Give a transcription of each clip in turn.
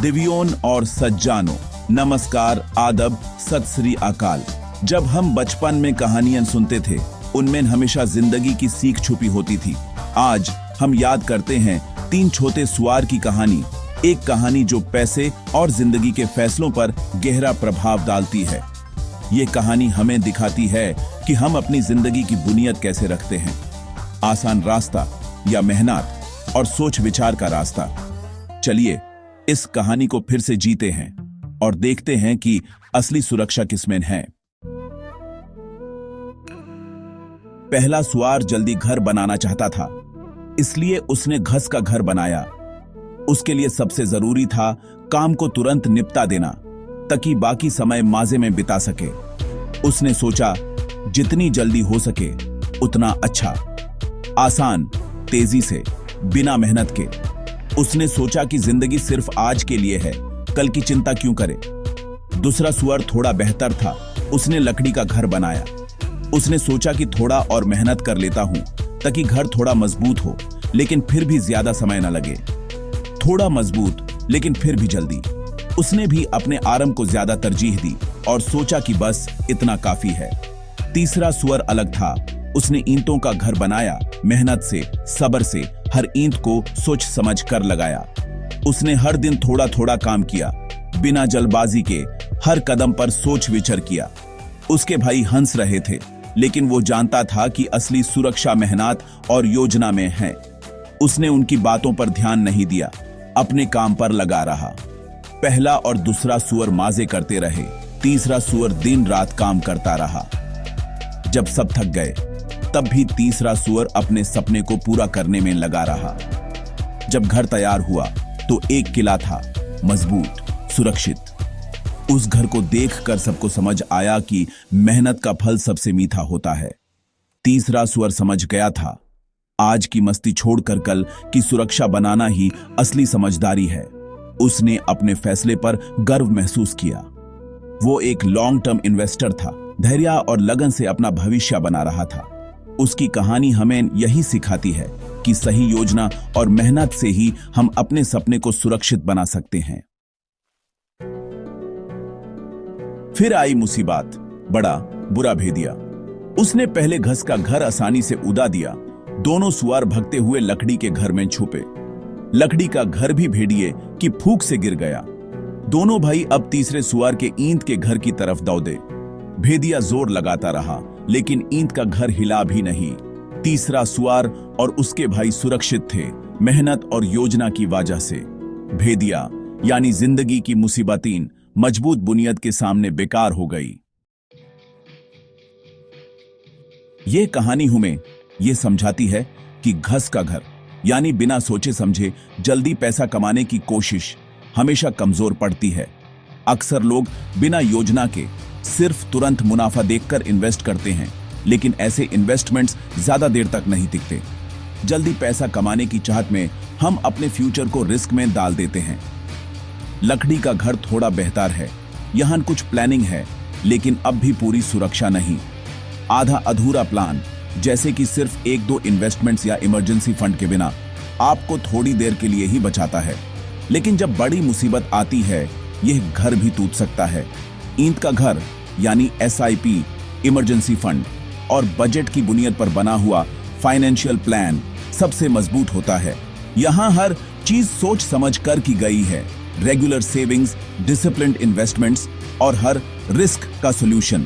दिव्यों और सज्जानों, नमस्कार, आदब, सत श्री अकाल। जब हम बचपन में कहानियां सुनते थे, उनमें हमेशा जिंदगी की सीख छुपी होती थी। आज हम याद करते हैं 3 छोटे सुअर की कहानी, एक कहानी जो पैसे और जिंदगी के फैसलों पर गहरा प्रभाव डालती है। ये कहानी हमें दिखाती है कि हम अपनी जिंदगी की बुनियाद कैसे रखते हैं, आसान रास्ता या मेहनत और सोच विचार का रास्ता। चलिए इस कहानी को फिर से जीते हैं और देखते हैं कि असली सुरक्षा किसमें है। पहला सुअर जल्दी घर बनाना चाहता था, इसलिए उसने घास का घर बनाया। उसके लिए सबसे जरूरी था काम को तुरंत निपटा देना, ताकि बाकी समय मजे में बिता सके। उसने सोचा जितनी जल्दी हो सके उतना अच्छा, आसान, तेजी से, बिना मेहनत के। उसने सोचा कि जिंदगी सिर्फ आज के लिए है, कल की चिंता क्यों करे। दूसरा सुअर थोड़ा बेहतर था, उसने लकड़ी का घर बनाया। उसने सोचा कि थोड़ा और मेहनत कर लेता हूं ताकि घर थोड़ा मजबूत हो, लेकिन फिर भी ज्यादा समय न लगे। थोड़ा मजबूत लेकिन फिर भी जल्दी। उसने भी अपने आराम को ज्यादा तरजीह दी और सोचा कि बस इतना काफी है। तीसरा सुअर अलग था, उसने ईंटों का घर बनाया, मेहनत से, सब्र से हर ईंट को सोच समझ कर लगाया। उसने हर दिन थोड़ा थोड़ा काम किया, बिना जल्दबाजी के, हर कदम पर सोच विचार किया। उसके भाई हंस रहे थे, लेकिन वो जानता था कि असली सुरक्षा मेहनत और योजना में है। उसने उनकी बातों पर ध्यान नहीं दिया, अपने काम पर लगा रहा। पहला और दूसरा सुअर मजे करते रहे, तीसरा सुअर दिन रात काम करता रहा। जब सब थक गए, तब भी तीसरा सुअर अपने सपने को पूरा करने में लगा रहा। जब घर तैयार हुआ तो एक किला था, मजबूत, सुरक्षित। उस घर को देखकर सबको समझ आया कि मेहनत का फल सबसे मीठा होता है। तीसरा सुअर समझ गया था, आज की मस्ती छोड़कर कल की सुरक्षा बनाना ही असली समझदारी है। उसने अपने फैसले पर गर्व महसूस किया। वो एक लॉन्ग टर्म इन्वेस्टर था, धैर्य और लगन से अपना भविष्य बना रहा था। उसकी कहानी हमें यही सिखाती है कि सही योजना और मेहनत से ही हम अपने सपने को सुरक्षित बना सकते हैं। फिर आई मुसीबत, बड़ा बुरा भेदिया। उसने पहले घास का घर आसानी से उड़ा दिया। दोनों सुअर भगते हुए लकड़ी के घर में छुपे। लकड़ी का घर भी भेड़िए की फूंक से गिर गया। दोनों भाई अब तीसरे सुअर के ईंट के घर की तरफ दौड़े। भेदिया जोर लगाता रहा, लेकिन ईंट का घर हिला भी नहीं। तीसरा सुअर और उसके भाई सुरक्षित थे, मेहनत और योजना की वजह से। भेदिया यानी जिंदगी की मुसीबतें मजबूत बुनियाद के सामने बेकार हो गई। ये कहानी हमें ये समझाती है कि घास का घर यानी बिना सोचे समझे जल्दी पैसा कमाने की कोशिश हमेशा कमजोर पड़ती है। अक्सर लोग बिना योजना के सिर्फ तुरंत मुनाफा देखकर इन्वेस्ट करते हैं, लेकिन ऐसे इन्वेस्टमेंट्स ज्यादा देर तक नहीं टिकते। जल्दी पैसा कमाने की चाहत में हम अपने फ्यूचर को रिस्क में डाल देते हैं। लकड़ी का घर थोड़ा बेहतर है, यहां कुछ प्लानिंग है, लेकिन अब भी पूरी सुरक्षा नहीं। आधा अधूरा प्लान, जैसे कि सिर्फ 1-2 इन्वेस्टमेंट्स या इमरजेंसी फंड के बिना आपको थोड़ी देर के लिए ही बचाता है, लेकिन जब बड़ी मुसीबत आती है, यह घर भी टूट सकता है। ईंट का घर यानी SIP, इमरजेंसी फंड और बजट की बुनियाद पर बना हुआ फाइनेंशियल प्लान सबसे मजबूत होता है। यहां हर चीज सोच समझ कर की गई है, रेगुलर सेविंग्स, डिसिप्लिन्ड इन्वेस्टमेंट्स और हर रिस्क का सॉल्यूशन।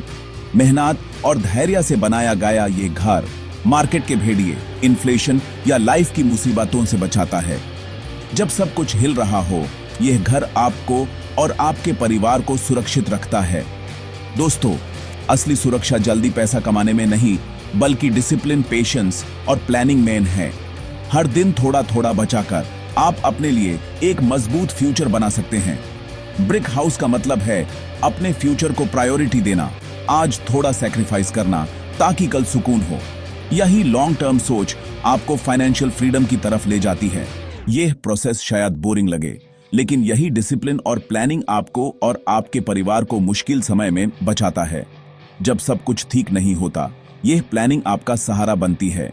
मेहनत और धैर्य से बनाया गया ये घर मार्केट के भेड़िए, इन्फ्लेशन या लाइफ की मुसीबतों से बचाता है। जब सब कुछ हिल रहा हो, यह घर आपको और आपके परिवार को सुरक्षित रखता है। दोस्तों, असली सुरक्षा जल्दी पैसा कमाने में नहीं, बल्कि डिसिप्लिन, पेशेंस और प्लानिंग में है। हर दिन थोड़ा थोड़ा बचाकर आप अपने लिए एक मजबूत फ्यूचर बना सकते हैं। ब्रिक हाउस का मतलब है अपने फ्यूचर को प्रायोरिटी देना, आज थोड़ा सैक्रिफाइस करना ताकि कल सुकून हो। यही लॉन्ग टर्म सोच आपको फाइनेंशियल फ्रीडम की तरफ ले जाती है। यह प्रोसेस शायद बोरिंग लगे, लेकिन यही डिसिप्लिन और प्लानिंग आपको और आपके परिवार को मुश्किल समय में बचाता है। जब सब कुछ ठीक नहीं होता, यह प्लानिंग आपका सहारा बनती है।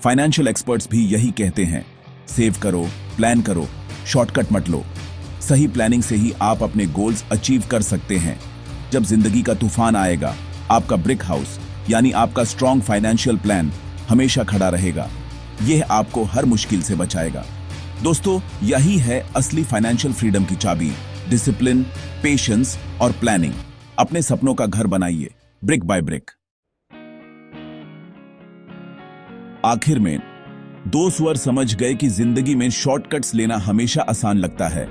फाइनेंशियल एक्सपर्ट्स भी यही कहते हैं, सेव करो, प्लान करो, शॉर्टकट मत लो। सही प्लानिंग से ही आप अपने गोल्स अचीव कर सकते हैं। जब जिंदगी का तूफान आएगा, आपका ब्रिक हाउस यानी आपका स्ट्रॉन्ग फाइनेंशियल प्लान हमेशा खड़ा रहेगा। यह आपको हर मुश्किल से बचाएगा। दोस्तों, यही है असली फाइनेंशियल फ्रीडम की चाबी। डिसिप्लिन, पेशेंस और प्लानिंग। अपने सपनों का घर बनाइए, ब्रिक बाय ब्रिक। आखिर में दो स्वर समझ गए कि जिंदगी में शॉर्टकट्स लेना हमेशा आसान लगता है,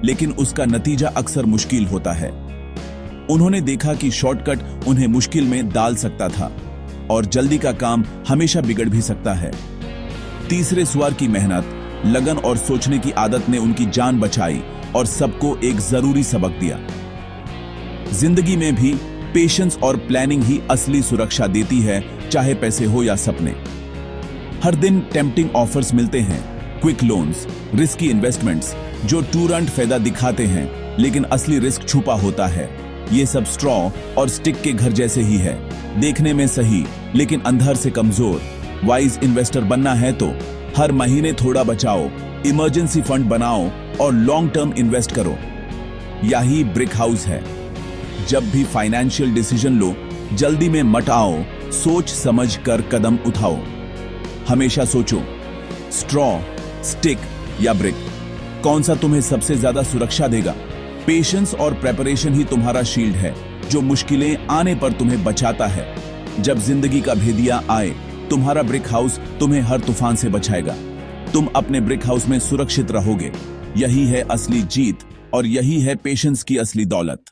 लेकिन उसका नतीजा अक्सर मुश्किल होता है। उन्होंने देखा कि शॉर्टकट उन्हें मुश्किल में डाल सकता था और जल्दी का काम हमेशा बिगड़ भी सकता है। तीसरे स्वर की मेहनत, लगन और सोचने की आदत ने उनकी जान बचाई और सबको एक जरूरी सबक दिया। जिंदगी में भी पेशेंस और प्लानिंग ही असली सुरक्षा देती है, चाहे पैसे हो या सपने। हर दिन टेम्पटिंग ऑफर्स मिलते हैं, क्विक लोन्स, रिस्की इन्वेस्टमेंट्स जो तुरंत फायदा दिखाते हैं, लेकिन असली रिस्क छुपा होता है। ये सब स्ट्रॉ और स्टिक के घर जैसे ही है, देखने में सही लेकिन अंदर से कमजोर। वाइज इन्वेस्टर बनना है तो हर महीने थोड़ा बचाओ, इमरजेंसी फंड बनाओ और लॉन्ग टर्म इन्वेस्ट करो। यही ब्रिक हाउस है। जब भी फाइनेंशियल डिसीजन लो, जल्दी में मत आओ, सोच समझ कर कदम उठाओ। हमेशा सोचो, स्ट्रॉ, स्टिक या ब्रिक, कौन सा तुम्हें सबसे ज्यादा सुरक्षा देगा। पेशेंस और प्रेपरेशन ही तुम्हारा शील्ड है, जो मुश्किलें आने पर तुम्हें बचाता है। जब जिंदगी का भेदिया आए, तुम्हारा ब्रिक हाउस तुम्हें हर तूफान से बचाएगा। तुम अपने ब्रिक हाउस में सुरक्षित रहोगे। यही है असली जीत और यही है पेशेंस की असली दौलत।